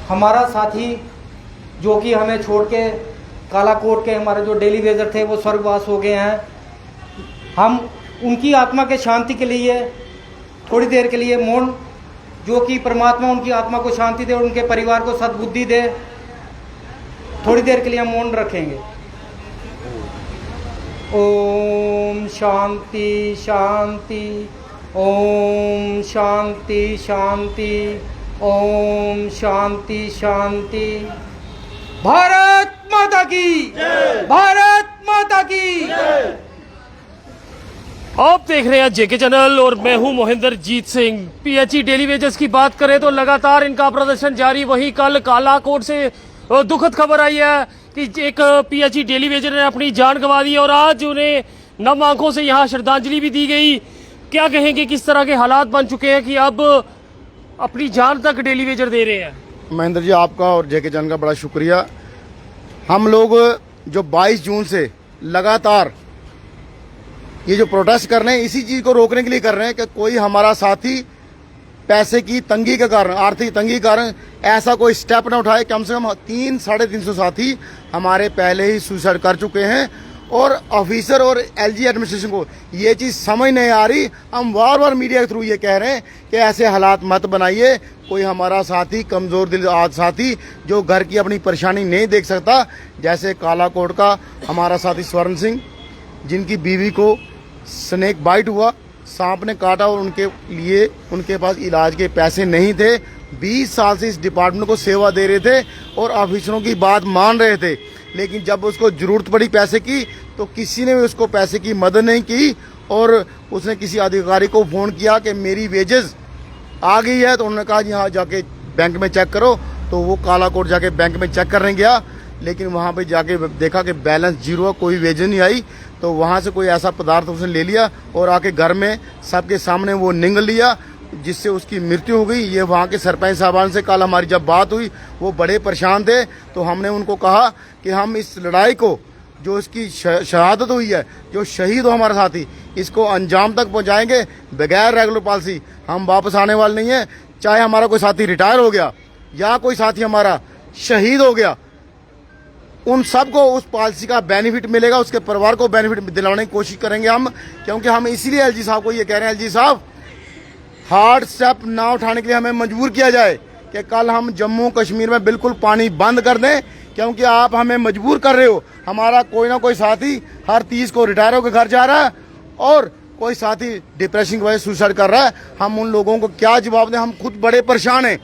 हमारा साथी जो कि हमें छोड़ के कालाकोट के हमारे जो डेली वेजर थे वो स्वर्गवास हो गए हैं। हम उनकी आत्मा के शांति के लिए थोड़ी देर के लिए मौन, जो कि परमात्मा उनकी आत्मा को शांति दे और उनके परिवार को सद्बुद्धि दे, थोड़ी देर के लिए हम मौन रखेंगे। ओम शांति शांति, ओम शांति शांति, ओम शांति शांति। भारत माता की, भारत माता की। आप देख रहे हैं जेके चैनल और मैं हूं मोहिंदरजीत सिंह। पीएचई डेली वेजेस की बात करें तो लगातार इनका प्रदर्शन जारी। वहीं कल कालाकोट से दुखद खबर आई है कि एक पीएचई डेली वेजर ने अपनी जान गंवा दी और आज उन्हें नम आंखों से यहां श्रद्धांजलि भी दी गई। क्या कहेंगे, किस तरह के हालात बन चुके हैं कि अब अपनी जान तक डेली वेजर दे रहे हैं? महेंद्र जी, आपका और जेके चैनल का बड़ा शुक्रिया। हम लोग जो 22 जून से लगातार ये जो प्रोटेस्ट कर रहे हैं, इसी चीज को रोकने के लिए कर रहे हैं कि कोई हमारा साथी पैसे की तंगी के कारण, आर्थिक तंगी के कारण ऐसा कोई स्टेप ना उठाए। कम से कम 300-350 साथी हमारे पहले ही सुसाइड कर चुके हैं और ऑफिसर और एलजी एडमिनिस्ट्रेशन को ये चीज समझ नहीं आ रही। हम बार बार मीडिया के थ्रू ये कह रहे हैं कि ऐसे हालात मत बनाइए। कोई हमारा साथी, कमजोर दिल साथी जो घर की अपनी परेशानी नहीं देख सकता, जैसे कालाकोट का हमारा साथी स्वर्ण सिंह, जिनकी बीवी को स्नेक बाइट हुआ, सांप ने काटा और उनके लिए उनके पास इलाज के पैसे नहीं थे। 20 साल से इस डिपार्टमेंट को सेवा दे रहे थे और ऑफिसरों की बात मान रहे थे, लेकिन जब उसको जरूरत पड़ी पैसे की तो किसी ने भी उसको पैसे की मदद नहीं की। और उसने किसी अधिकारी को फोन किया कि मेरी वेजेस आ गई है, तो उन्होंने कहा जी हाँ जाके बैंक में चेक करो। तो वो कालाकोट जाके बैंक में चेक करने गया, लेकिन वहाँ पे जाके देखा कि बैलेंस जीरो, कोई वेजेस नहीं आई। तो वहाँ से कोई ऐसा पदार्थ उसने ले लिया और आके घर में सबके सामने वो निगल लिया, जिससे उसकी मृत्यु हो गई। ये वहाँ के सरपंच साहबान से कल हमारी जब बात हुई, वो बड़े परेशान थे। तो हमने उनको कहा कि हम इस लड़ाई को, जो इसकी शहादत हुई है, जो शहीद हो हमारा साथी, इसको अंजाम तक पहुँचाएंगे बगैर रेगुलर पॉलिसी। हम वापस आने वाले नहीं है। चाहे हमारा कोई साथी रिटायर हो गया या कोई साथी हमारा शहीद हो गया, उन सबको उस पॉलिसी का बेनिफिट मिलेगा, उसके परिवार को बेनिफिट दिलाने की कोशिश करेंगे हम। क्योंकि हम इसीलिए एलजी साहब को ये कह रहे हैं, एलजी साहब हार्ड स्टेप ना उठाने के लिए हमें मजबूर किया जाए कि कल हम जम्मू कश्मीर में बिल्कुल पानी बंद कर दें, क्योंकि आप हमें मजबूर कर रहे हो। हमारा कोई ना कोई साथी हर 30 को रिटायर होकर घर जा रहा है और कोई साथी डिप्रेशन की वजह से सुसाइड कर रहा है। हम उन लोगों को क्या जवाब दें? हम खुद बड़े परेशान हैं।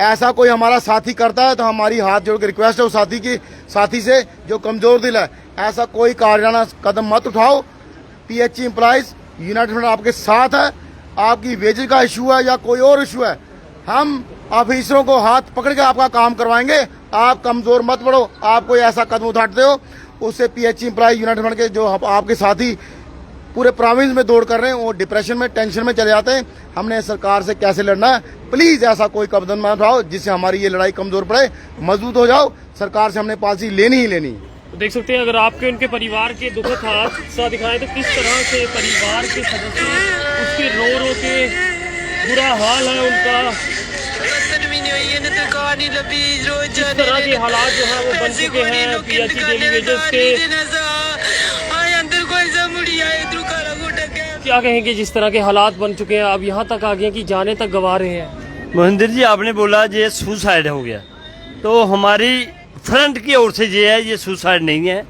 ऐसा कोई हमारा साथी करता है तो हमारी हाथ जोड़ के रिक्वेस्ट है उस साथी से जो कमजोर दिल है, ऐसा कोई कायराना कदम मत उठाओ। पीएचई एम्प्लॉइज यूनाइटेड फ्रंट आपके साथ है। आपकी वेजेस का इशू है या कोई और इशू है, हम ऑफिसरों को हाथ पकड़ के आपका काम करवाएंगे। आप कमजोर मत पड़ो। आप कोई ऐसा कदम उठाते हो, उससे पीएचई एम्प्लॉइज यूनाइटेड फ्रंट के जो आपके साथी पूरे प्रोविंस में दौड़ कर रहे हैं, वो डिप्रेशन में, टेंशन में चले जाते हैं। हमने सरकार से कैसे लड़ना है? प्लीज ऐसा कोई कदम मत उठाओ जिससे हमारी ये लड़ाई कमजोर पड़े, मजबूत हो जाओ। सरकार से हमने पॉलिसी लेनी ही लेनी। देख सकते हैं, अगर आपके उनके परिवार के दुखद हादसा दिखाएं तो किस तरह से परिवार के सदस्य उसके रो के बुरा हाल है उनका। किस तरह के हालात जो है वो बन चुके हैं पीएचई डेली वेजेस के। क्या कहेंगे, जिस तरह के हालात बन चुके हैं, अब यहाँ तक आ गए कि जाने तक गंवा रहे हैं? महेंद्र जी, आपने बोला ये सुसाइड हो गया, तो हमारी फ्रंट की ओर से ये है, ये सुसाइड नहीं है,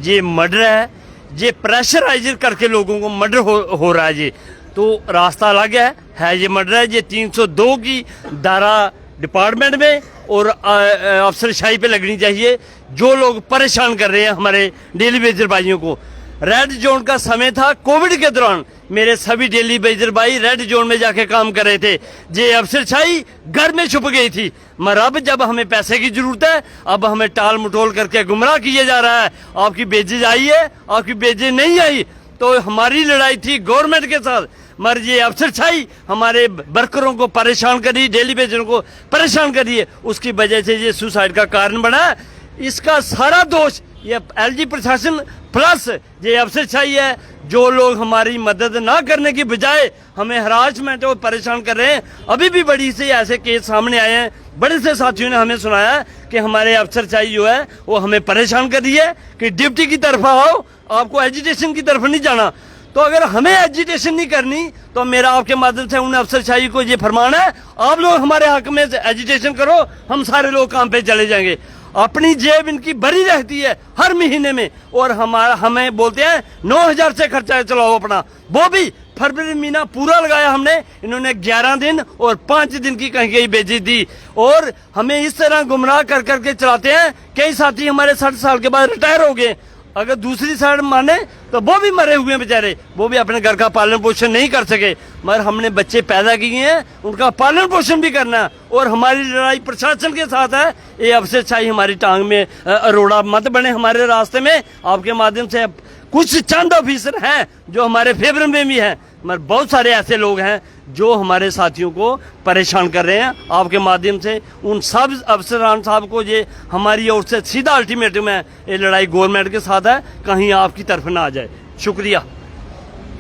ये मर्डर है। ये प्रेशराइज करके लोगों को मर्डर हो रहा है। ये तो रास्ता अलग है ये मर्डर है। ये 302 की धारा डिपार्टमेंट में और अफसरशाही पे लगनी चाहिए। जो लोग परेशान कर रहे हैं हमारे डेली वेजर भाइयों को, रेड जोन का समय था कोविड के दौरान, मेरे सभी डेली वेजर भाई रेड जोन में जाके काम कर रहे थे। ये अफसरशाही घर में छुप गई थी, मगर अब जब हमें पैसे की जरूरत है, अब हमें टाल मटोल करके गुमराह किया जा रहा है। आपकी बेजेज आई है, आपकी बेजेज नहीं आई। तो हमारी लड़ाई थी गवर्नमेंट के साथ, मगर ये अफसरशाही हमारे वर्करों को परेशान करी, डेली वेजरों को परेशान करी है। उसकी वजह से ये सुसाइड का कारण बना है। इसका सारा दोष ये एलजी प्रशासन प्लस ये अफसरशाही है, जो लोग हमारी मदद ना करने की बजाय हमें हरासमेंट और परेशान कर रहे हैं। अभी भी बड़ी से ऐसे केस सामने आए हैं, बड़े से साथियों ने हमें सुनाया कि हमारे अफसरशाही जो है वो हमें परेशान कर रही है कि डिप्टी की तरफ आओ, आपको एजुटेशन की तरफ नहीं जाना। तो अगर हमें एजुटेशन नहीं करनी तो मेरा आपके माध्यम से उन अफसरशाही को ये फरमान है, आप लोग हमारे हक में एजुटेशन करो, हम सारे लोग काम पे चले जाएंगे। अपनी जेब इनकी भरी रहती है हर महीने में, और हमें बोलते हैं 9,000 से खर्चा चलाओ अपना, वो भी फरवरी महीना पूरा लगाया हमने, इन्होंने 11 दिन और 5 दिन की कहीं कहीं बेची दी, और हमें इस तरह गुमराह कर करके चलाते हैं। कई साथी हमारे 60 साल के बाद रिटायर हो गए, अगर दूसरी साइड माने तो वो भी मरे हुए हैं बेचारे, वो भी अपने घर का पालन पोषण नहीं कर सके, मगर हमने बच्चे पैदा किए हैं, उनका पालन पोषण भी करना है। और हमारी लड़ाई प्रशासन के साथ है, ये अफसरशाही हमारी टांग में अरोड़ा मत बने हमारे रास्ते में। आपके माध्यम से कुछ चंद ऑफिसर हैं जो हमारे फेवर में भी हैं, मगर बहुत सारे ऐसे लोग हैं जो हमारे साथियों को परेशान कर रहे हैं। आपके माध्यम से उन सब अफसरान साहब को ये हमारी ओर से सीधा अल्टीमेटम है, ये लड़ाई गवर्नमेंट के साथ है, कहीं आपकी तरफ ना आ जाए। शुक्रिया।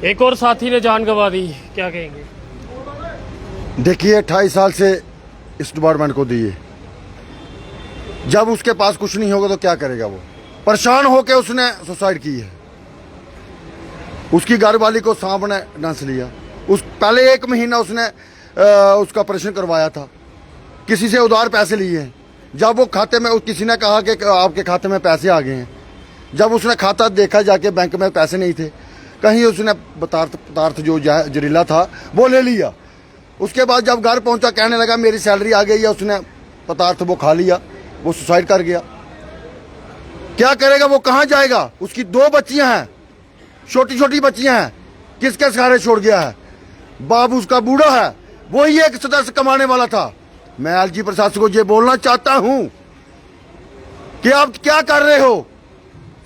एक और साथी ने जान गंवा दी, क्या कहेंगे? देखिए 28 साल से इस डिपार्टमेंट को दिए, जब उसके पास कुछ नहीं होगा तो क्या करेगा? वो परेशान होकर उसने सुसाइड की है, उसकी घरवाली को सांप ने डंस लिया। उस पहले 1 महीना उसने उसका ऑपरेशन करवाया था, किसी से उधार पैसे लिए हैं। जब वो खाते में, किसी ने कहा कि आपके खाते में पैसे आ गए हैं, जब उसने खाता देखा जाके बैंक में पैसे नहीं थे, कहीं उसने पदार्थ जो जहरीला था वो ले लिया। उसके बाद जब घर पहुंचा कहने लगा मेरी सैलरी आ गई है, उसने पदार्थ वो खा लिया, वो सुसाइड कर गया। क्या करेगा वो, कहाँ जाएगा? उसकी 2 बच्चियां हैं, छोटी छोटी बच्चियां हैं, किसके सहारे छोड़ गया है? बाप उसका बूढ़ा है, वही एक सदस्य कमाने वाला था। मैं एलजी प्रशासन को ये बोलना चाहता हूं कि आप क्या कर रहे हो?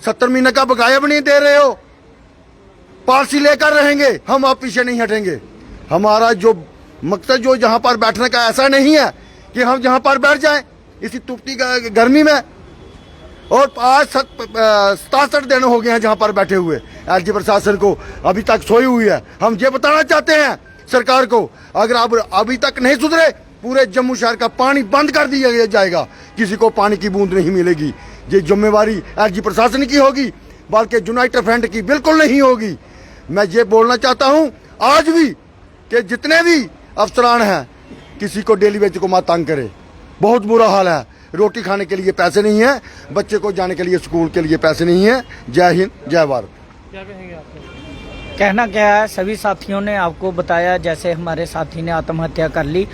70 महीने का बकाया भी नहीं दे रहे हो, पॉलिसी लेकर रहेंगे हम, आप पीछे नहीं हटेंगे। हमारा जो मकसद जो जहां पर बैठने का ऐसा नहीं है कि हम जहां पर बैठ जाएं इसी तुपती गर्मी में, और आज 67 दिन हो गए हैं जहां पर बैठे हुए। एलजी प्रशासन को अभी तक सोई हुई है। हम ये बताना चाहते हैं सरकार को, अगर आप अभी तक नहीं सुधरे, पूरे जम्मू शहर का पानी बंद कर दिया जाएगा, किसी को पानी की बूंद नहीं मिलेगी। ये जिम्मेवारी एलजी प्रशासन की होगी, बल्कि यूनाइटेड फ्रंट की बिल्कुल नहीं होगी। मैं ये बोलना चाहता हूं आज भी कि जितने भी अफसरान हैं, किसी को डेली वेज को मत तंग करे। बहुत बुरा हाल है, रोटी खाने के लिए पैसे नहीं है, बच्चे को जाने के लिए स्कूल के लिए पैसे नहीं है। जय हिंद, जय भारत। क्या कहेंगे आप? कहना क्या है, सभी साथियों ने आपको बताया, जैसे हमारे साथी ने आत्महत्या कर ली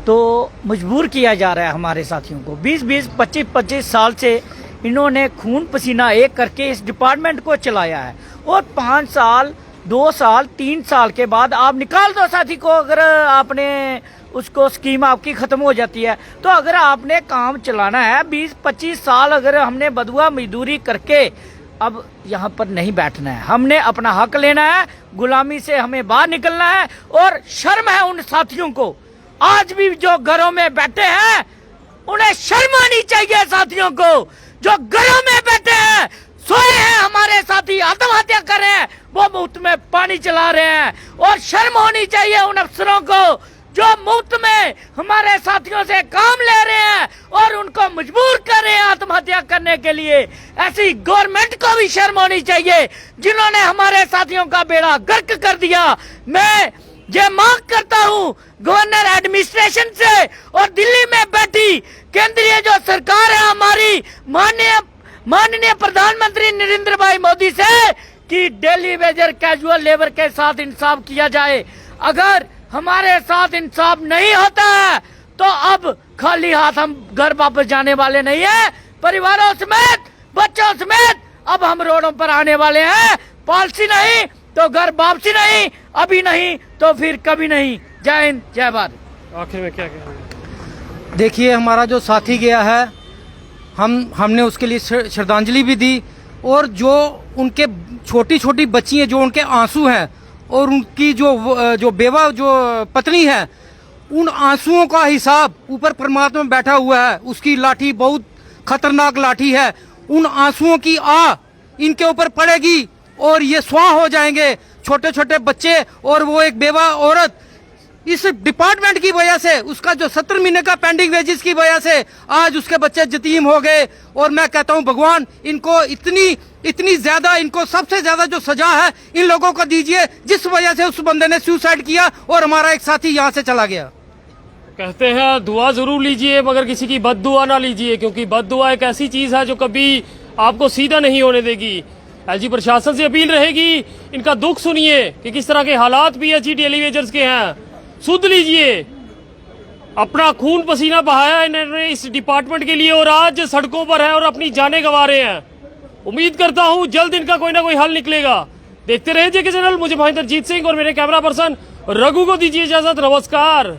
तो मजबूर किया जा रहा है हमारे साथियों को। 20-20, 25-25 साल से इन्होंने खून पसीना एक करके इस डिपार्टमेंट को चलाया है, और 5 साल, 2 साल, 3 साल के बाद आप निकाल दो साथी को, अगर आपने उसको स्कीम आपकी खत्म हो जाती है। तो अगर आपने काम चलाना है 20-25 साल, अगर हमने बदुआ मजदूरी करके अब यहाँ पर नहीं बैठना है, हमने अपना हक लेना है, गुलामी से हमें बाहर निकलना है। और शर्म है उन साथियों को आज भी जो घरों में बैठे हैं, उन्हें शर्म आनी चाहिए। साथियों को जो घरों में बैठे हैं, सोए हैं, हमारे साथी आत्महत्या कर रहे हैं, वो मुफ्त में पानी चला रहे हैं, और शर्म होनी चाहिए उन अफसरों को जो मुफ्त में हमारे साथियों से काम ले रहे हैं और उनको मजबूर कर रहे हैं आत्महत्या करने के लिए। ऐसी गवर्नमेंट को भी शर्म होनी चाहिए जिन्होंने हमारे साथियों का बेड़ा गर्क कर दिया। मैं ये मांग करता हूँ गवर्नर एडमिनिस्ट्रेशन से और दिल्ली में बैठी केंद्रीय जो सरकार है हमारी, माननीय प्रधानमंत्री नरेंद्र भाई मोदी से, कि डेली वेजर कैजुअल लेबर के साथ इंसाफ किया जाए। अगर हमारे साथ इंसाफ नहीं होता है तो अब खाली हाथ हम घर वापस जाने वाले नहीं है, परिवारों समेत, बच्चों समेत अब हम रोडों पर आने वाले हैं। पॉलिसी नहीं तो घर वापसी नहीं, अभी नहीं तो फिर कभी नहीं। जय हिंद, जय भारत। आखिर में क्या कहेंगे? देखिए हमारा जो साथी गया है, हमने उसके लिए श्रद्धांजलि भी दी, और जो उनके छोटी छोटी बच्ची हैं, जो उनके आंसू हैं, और उनकी जो बेवा जो पत्नी है, उन आंसुओं का हिसाब ऊपर परमात्मा बैठा हुआ है। उसकी लाठी बहुत खतरनाक लाठी है, उन आंसुओं की आ इनके ऊपर पड़ेगी और ये स्वाह हो जाएंगे। छोटे छोटे बच्चे और वो एक बेवा औरत इस डिपार्टमेंट की वजह से, उसका जो 17 महीने का पेंडिंग वेजिस की वजह से आज उसके बच्चे यतीम हो गए। और मैं कहता हूं भगवान इनको इतनी ज्यादा, इनको सबसे ज्यादा जो सजा है इन लोगों को दीजिए जिस वजह से उस बंदे ने सुसाइड किया और हमारा एक साथी यहां से चला गया। कहते हैं दुआ जरूर लीजिए मगर किसी की बद्दुआ ना लीजिए, क्योंकि बद्दुआ एक ऐसी चीज है जो कभी आपको सीधा नहीं होने देगी। एलजी प्रशासन से अपील रहेगी, इनका दुख सुनिए कि किस तरह के हालात पीएचई डेली वेजर्स के हैं, सुध लीजिए। अपना खून पसीना बहाया इन्होंने इस डिपार्टमेंट के लिए और आज सड़कों पर है और अपनी जानें गंवा रहे हैं। उम्मीद करता हूं जल्द इनका कोई ना कोई हल निकलेगा। देखते रहे जेके चैनल। मुझे महेंद्र जीत सिंह और मेरे कैमरा पर्सन रघु को दीजिए इजाजत। नमस्कार।